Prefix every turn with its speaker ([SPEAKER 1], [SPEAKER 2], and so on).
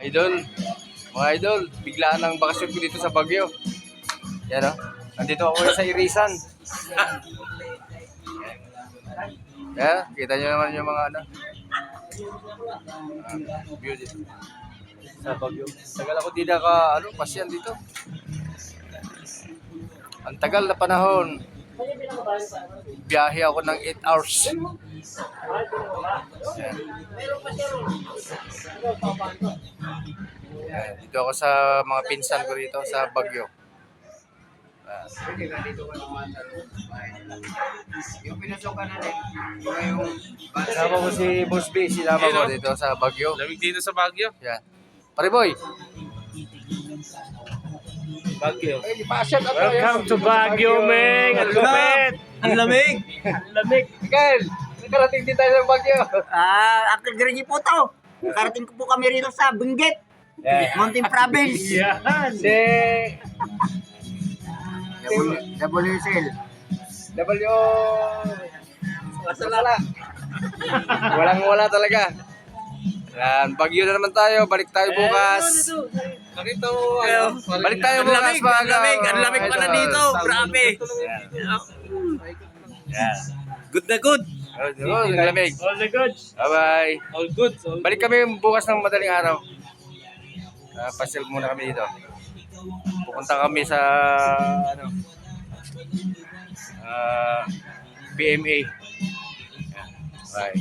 [SPEAKER 1] Idol, mga idol, biglaan ang bakasyon ko dito sa Baguio. Yan o, nandito ako sa Irisan. Yan, kita nyo naman yung mga ano. View dito. Sa Baguio. Tagal ako di pasyan dito. Ang tagal na panahon. Biyahe ako ng 8 hours. Yan. Yan. Dito ako sa mga pinsan ko dito sa Baguio.
[SPEAKER 2] Yung pinasukan natin, yung
[SPEAKER 1] Kasama ko si Boss B, sinama ko dito sa Baguio.
[SPEAKER 3] Lamig dito sa Baguio.
[SPEAKER 1] Yan. Pare boy.
[SPEAKER 3] Baguio.
[SPEAKER 1] Ay, passion at
[SPEAKER 3] Welcome to Baguio, Meng! Ang lupit!
[SPEAKER 2] ang lamig.
[SPEAKER 3] Ang lamig!
[SPEAKER 1] Miguel, nakarating din tayo sa Baguio.
[SPEAKER 2] Akil Grigi po to. Nakarating ko po kami rito sa Benguet, Mountain Province.
[SPEAKER 3] Yan!
[SPEAKER 1] Si
[SPEAKER 2] WSL.
[SPEAKER 1] W. Masala. Walang-wala talaga. Yan, Baguio na naman tayo. Balik tayo bukas.
[SPEAKER 3] Nakita mo, ano?
[SPEAKER 1] Balik tayo bukas.
[SPEAKER 2] Ang lamig pala dito. Grabe.
[SPEAKER 1] Yan.
[SPEAKER 2] Good na good.
[SPEAKER 1] Oh, ang lamig.
[SPEAKER 3] All the goods!
[SPEAKER 1] Bye-bye.
[SPEAKER 3] All goods! All
[SPEAKER 1] Balik kami bukas ng madaling araw. Pasyal muna kami dito. Pupunta kami sa ano, PMA. Bye.